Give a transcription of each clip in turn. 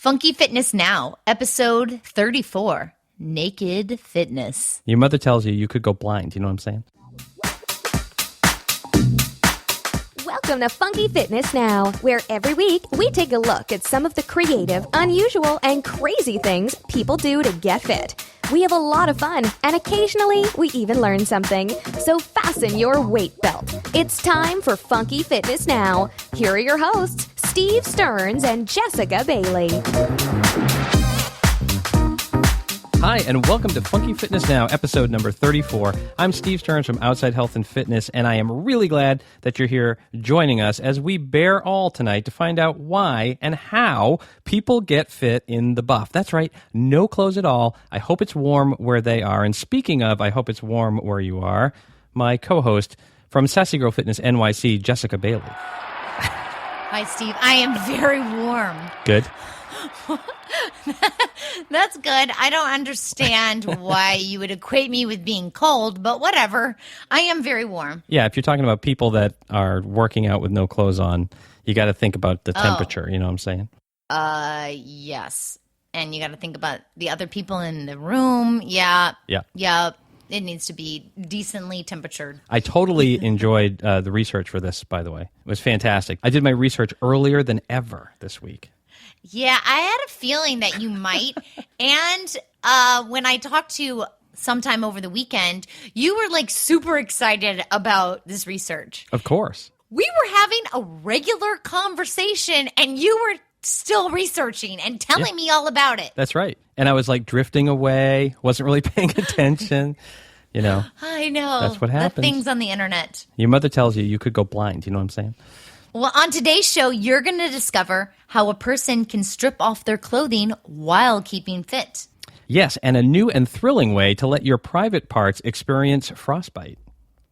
Funky Fitness Now, episode 34, Naked Fitness. Your mother tells you could go blind. You know what I'm saying? Welcome to Funky Fitness Now, where every week we take a look at some of the creative, unusual, and crazy things people do to get fit. We have a lot of fun, and occasionally we even learn something. So fasten your weight belt. It's time for Funky Fitness Now. Here are your hosts, Steve Stearns and Jessica Bailey. Hi, and welcome to Funky Fitness Now, episode number 34. I'm Steve Stearns from Outside Health and Fitness, and I am really glad that you're here joining us as we bear all tonight to find out why and how people get fit in the buff. That's right, no clothes at all. I hope it's warm where they are. And speaking of, I hope it's warm where you are, my co-host from Sassy Girl Fitness NYC, Jessica Bailey. Hi, Steve. I am very warm. Good. That's good. I don't understand why you would equate me with being cold, but whatever. I am very warm. Yeah, if you're talking about people that are working out with no clothes on, you got to think about the temperature, you know what I'm saying? Yes. And you got to think about the other people in the room. Yeah. It needs to be decently temperatured. I totally enjoyed the research for this, by the way. It was fantastic. I did my research earlier than ever this week. Yeah, I had a feeling that you might. And when I talked to you sometime over the weekend, you were like super excited about this research. Of course. We were having a regular conversation and you were still researching and telling me all about it. That's right. And I was like drifting away, wasn't really paying attention. You know. I know. That's what happens. The things on the internet. Your mother tells you could go blind. You know what I'm saying? Well, on today's show, you're going to discover how a person can strip off their clothing while keeping fit. Yes, and a new and thrilling way to let your private parts experience frostbite.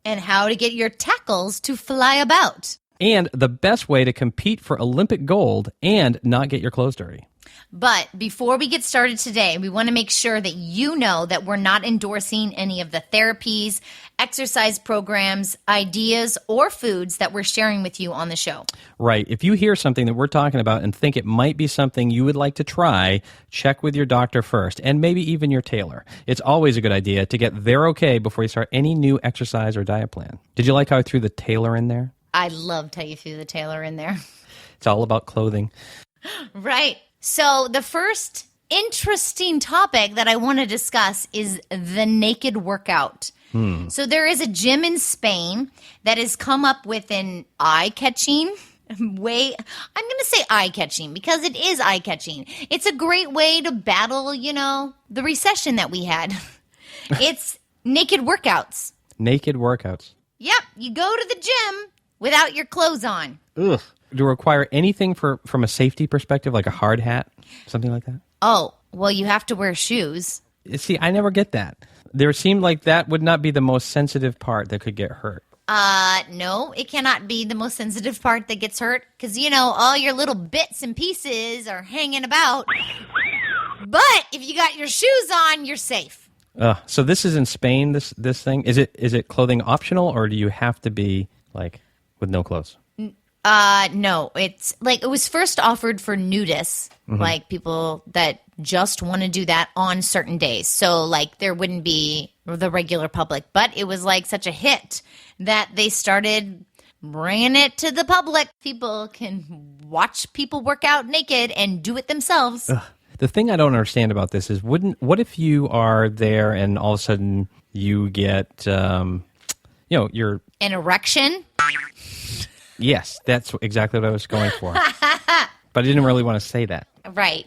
And how to get your tackles to fly about. And the best way to compete for Olympic gold and not get your clothes dirty. But before we get started today, we want to make sure that you know that we're not endorsing any of the therapies, exercise programs, ideas, or foods that we're sharing with you on the show. Right. If you hear something that we're talking about and think it might be something you would like to try, check with your doctor first, and maybe even your tailor. It's always a good idea to get their okay before you start any new exercise or diet plan. Did you like how I threw the tailor in there? I loved how you threw the tailor in there. It's all about clothing. Right. So the first interesting topic that I want to discuss is the naked workout. So there is a gym in Spain that has come up with an eye-catching way. I'm going to say eye-catching because it is eye-catching. It's a great way to battle, the recession that we had. It's naked workouts. Naked workouts. Yep. You go to the gym without your clothes on. Ugh. Do you require anything from a safety perspective, like a hard hat, something like that? Oh, well, you have to wear shoes. See, I never get that. There seemed like that would not be the most sensitive part that could get hurt. No, it cannot be the most sensitive part that gets hurt because, all your little bits and pieces are hanging about. But if you got your shoes on, you're safe. So this is in Spain, this thing? Is it clothing optional, or do you have to be, like, with no clothes? No, it's like it was first offered for nudists, like people that just want to do that on certain days. So like there wouldn't be the regular public, but it was like such a hit that they started bringing it to the public. People can watch people work out naked and do it themselves. The thing I don't understand about this is what if you are there and all of a sudden you get, you're an erection? Yes, that's exactly what I was going for. But I didn't really want to say that. Right.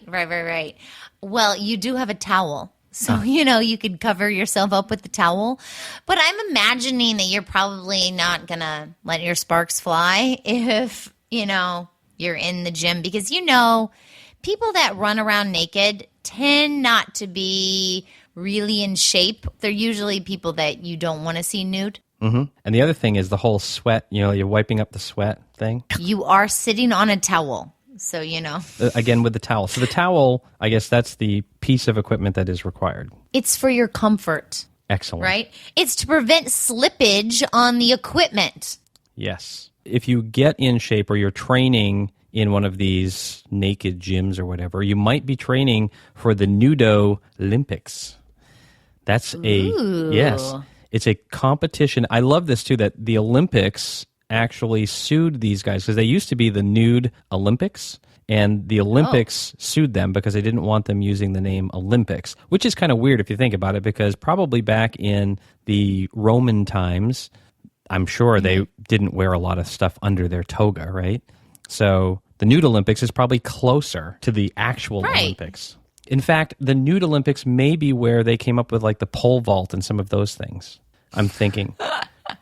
Well, you do have a towel. So, you could cover yourself up with the towel. But I'm imagining that you're probably not going to let your sparks fly if, you're in the gym. Because, people that run around naked tend not to be really in shape. They're usually people that you don't want to see nude. Mm-hmm. And the other thing is the whole sweat, you're wiping up the sweat thing. You are sitting on a towel, so Again, with the towel. So the towel, I guess that's the piece of equipment that is required. It's for your comfort. Excellent. Right? It's to prevent slippage on the equipment. Yes. If you get in shape or you're training in one of these naked gyms or whatever, you might be training for the Nudo Olympics. That's yes, it's a competition. I love this too, that the Olympics actually sued these guys because they used to be the Nude Olympics, and the Olympics sued them because they didn't want them using the name Olympics, which is kind of weird if you think about it, because probably back in the Roman times, I'm sure they didn't wear a lot of stuff under their toga, right? So the Nude Olympics is probably closer to the actual Olympics. In fact, the Nude Olympics may be where they came up with like the pole vault and some of those things, I'm thinking,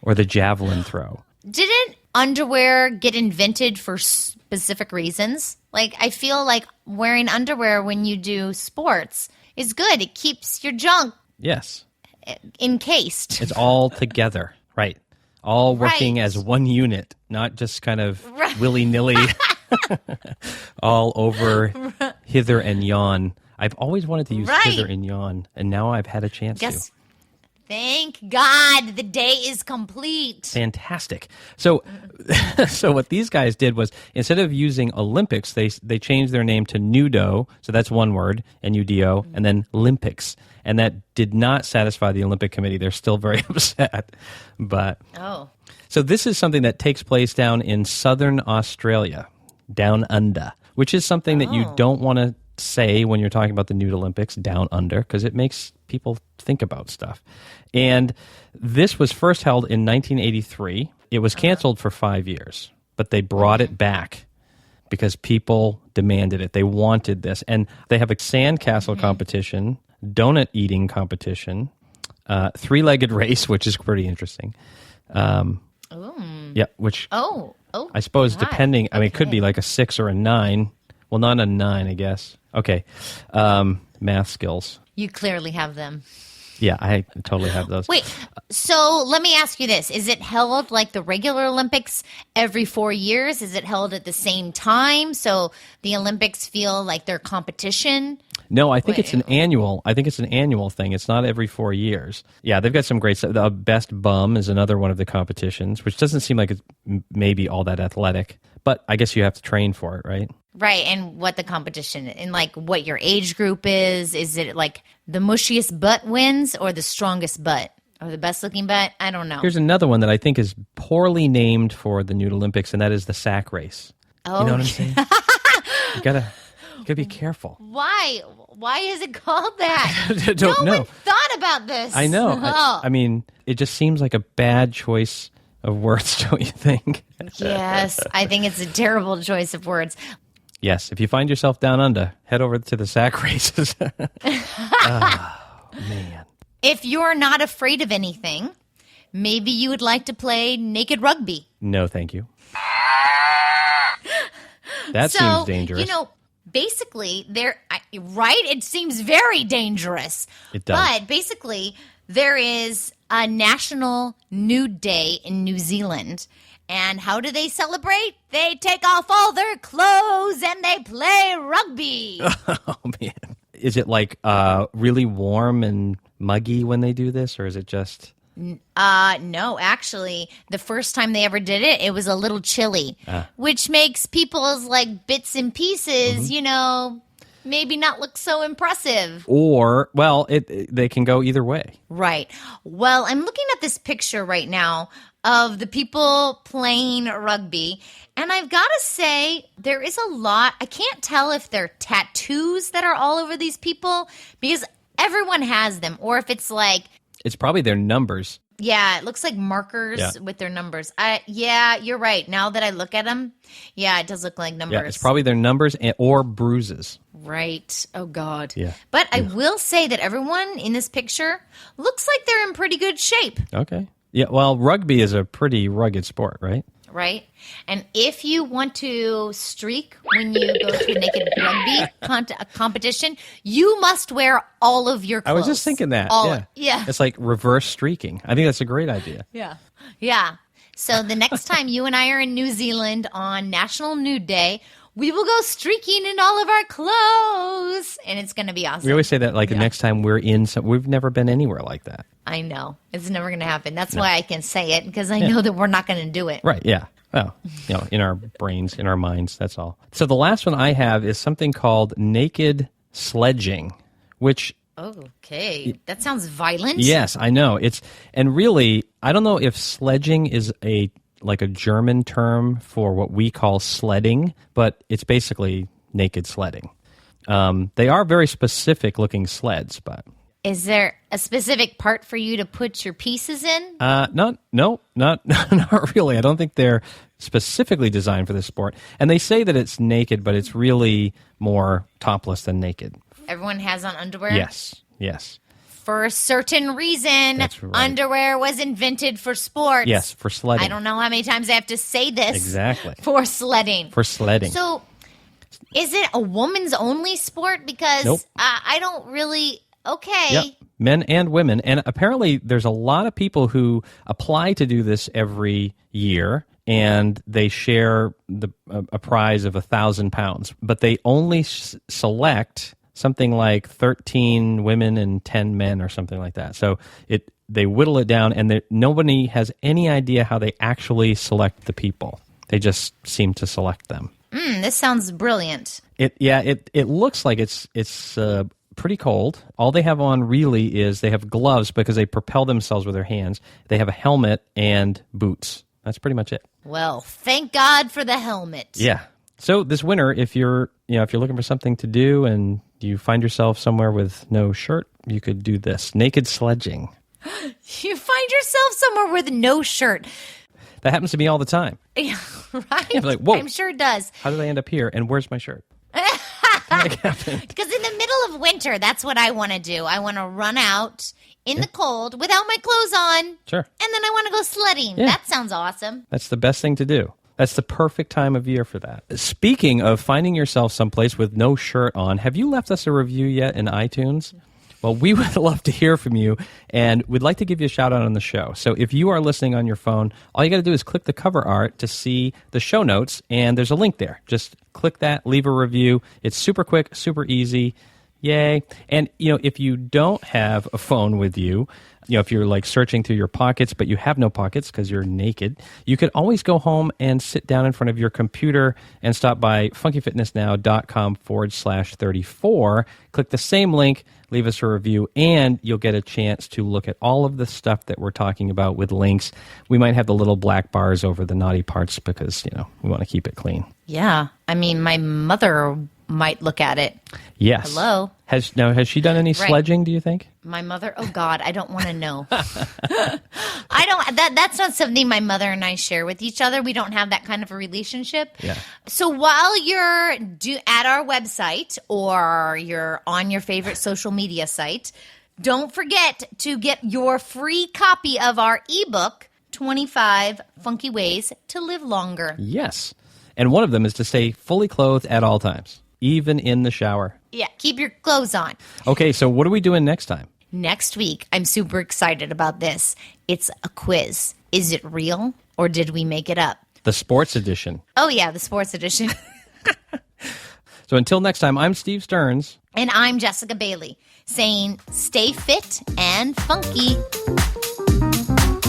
or the javelin throw. Didn't underwear get invented for specific reasons? Like, I feel like wearing underwear when you do sports is good. It keeps your junk encased. It's all together, right? All working as one unit, not just kind of willy-nilly all over hither and yon. I've always wanted to use hither and yon, and now I've had a chance to. Thank God the day is complete. Fantastic. So what these guys did was, instead of using Olympics, they changed their name to Nudo, so that's one word, N-U-D-O, and then Olympics. And that did not satisfy the Olympic Committee. They're still very upset. But so this is something that takes place down in southern Australia, down under, which is something that you don't want to say when you're talking about the Nude Olympics, down under, because it makes people think about stuff. And this was first held in 1983. It was canceled for 5 years, but they brought it back because people demanded it. They wanted this. And they have a sandcastle competition, donut eating competition, three-legged race, which is pretty interesting. Yeah, which I suppose depending, I mean, it could be like a 6 or a 9. Well, not a 9, I guess. Okay. Math skills. You clearly have them. Yeah, I totally have those. Wait, so let me ask you this. Is it held like the regular Olympics every 4 years? Is it held at the same time? So the Olympics feel like their competition? No, I think it's an annual. I think it's an annual thing. It's not every 4 years. Yeah, they've got some great stuff. The Best Bum is another one of the competitions, which doesn't seem like it's maybe all that athletic. But I guess you have to train for it, right? Right, and what the competition, and like what your age group is. Is it like the mushiest butt wins or the strongest butt? Or the best looking butt? I don't know. Here's another one that I think is poorly named for the Nude Olympics, and that is the sack race. Oh. You know what I'm saying? You gotta be careful. Why? Why is it called that? Don't know. No one thought about this. I know. I mean, it just seems like a bad choice of words, don't you think? Yes, I think it's a terrible choice of words. Yes, if you find yourself down under, head over to the sack races. Oh, man. If you're not afraid of anything, maybe you would like to play naked rugby. No, thank you. That seems dangerous. You know, basically, it seems very dangerous. It does. But basically, there is a National Nude Day in New Zealand. And how do they celebrate? They take off all their clothes and they play rugby. Oh, man. Is it like really warm and muggy when they do this, or is it just... No, actually, the first time they ever did it, it was a little chilly, which makes people's like bits and pieces, you know, maybe not look so impressive. Or, well, they can go either way. Right. Well, I'm looking at this picture right now of the people playing rugby, and I've got to say, there is a lot. I can't tell if they're tattoos that are all over these people, because everyone has them, or if it's like... It's probably their numbers. Yeah, it looks like markers with their numbers. Yeah, you're right. Now that I look at them, yeah, it does look like numbers. Yeah, it's probably their numbers or bruises. Right. Oh, God. Yeah. But I will say that everyone in this picture looks like they're in pretty good shape. Okay. Yeah, well, rugby is a pretty rugged sport, right? Right. And if you want to streak when you go to a naked rugby competition, you must wear all of your clothes. I was just thinking that. Yeah. It's like reverse streaking. I think that's a great idea. Yeah. Yeah. So the next time you and I are in New Zealand on National Nude Day, we will go streaking in all of our clothes, and it's going to be awesome. We always say that like the next time we're in we've never been anywhere like that. I know. It's never going to happen. That's why I can say it, because I know that we're not going to do it. Right, yeah. Well, in our brains, in our minds, that's all. So the last one I have is something called naked sledging, which... Okay, that sounds violent. Yes, I know. And really, I don't know if sledging is a German term for what we call sledding, but it's basically naked sledding. They are very specific looking sleds, but... Is there a specific part for you to put your pieces in? Not really. I don't think they're specifically designed for this sport. And they say that it's naked, but it's really more topless than naked. Everyone has on underwear? Yes. For a certain reason, That's right. Underwear was invented for sports. Yes, for sledding. I don't know how many times I have to say this. Exactly. For sledding. For sledding. So, is it a woman's only sport? Because Nope. I don't really... Okay. Yep. Men and women. And apparently there's a lot of people who apply to do this every year, and they share a prize of 1,000 pounds. But they only select something like 13 women and 10 men or something like that. So they whittle it down, and nobody has any idea how they actually select the people. They just seem to select them. This sounds brilliant. It looks like it's pretty cold. All they have on really is they have gloves because they propel themselves with their hands. They have a helmet and boots. That's pretty much it. Well, thank God for the helmet. Yeah. So this winter, if you're looking for something to do and you find yourself somewhere with no shirt, you could do this. Naked sledging. You find yourself somewhere with no shirt. That happens to me all the time. Yeah, right? Yeah, like, whoa. I'm sure it does. How did I end up here? And where's my shirt? Because in the middle of winter, that's what I want to do. I want to run out in the cold without my clothes on. Sure. And then I want to go sledding. Yeah. That sounds awesome. That's the best thing to do. That's the perfect time of year for that. Speaking of finding yourself someplace with no shirt on, have you left us a review yet in iTunes? Well, we would love to hear from you, and we'd like to give you a shout-out on the show. So if you are listening on your phone, all you got to do is click the cover art to see the show notes, and there's a link there. Just click that, leave a review. It's super quick, super easy. Yay. And, if you don't have a phone with you, if you're like searching through your pockets, but you have no pockets because you're naked, you could always go home and sit down in front of your computer and stop by funkyfitnessnow.com/34. Click the same link, leave us a review, and you'll get a chance to look at all of the stuff that we're talking about with links. We might have the little black bars over the naughty parts because, we want to keep it clean. Yeah. I mean, my mother might look at it. Yes. Hello. Has she done any sledging, do you think? My mother, oh God, I don't want to know. That's not something my mother and I share with each other. We don't have that kind of a relationship. Yeah. So while you're at our website or you're on your favorite social media site, don't forget to get your free copy of our ebook, 25 Funky Ways to Live Longer. Yes. And one of them is to stay fully clothed at all times, even in the shower. Yeah, keep your clothes on. Okay, so what are we doing next time? Next week, I'm super excited about this. It's a quiz. Is it real or did we make it up? The sports edition. Oh, yeah, the sports edition. So until next time, I'm Steve Stearns. And I'm Jessica Bailey, saying stay fit and funky.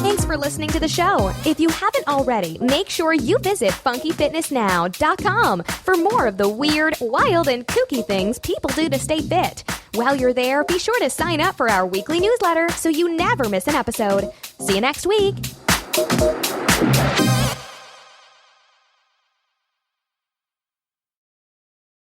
Thanks for listening to the show. If you haven't already, make sure you visit funkyfitnessnow.com for more of the weird, wild, and kooky things people do to stay fit. While you're there, be sure to sign up for our weekly newsletter so you never miss an episode. See you next week.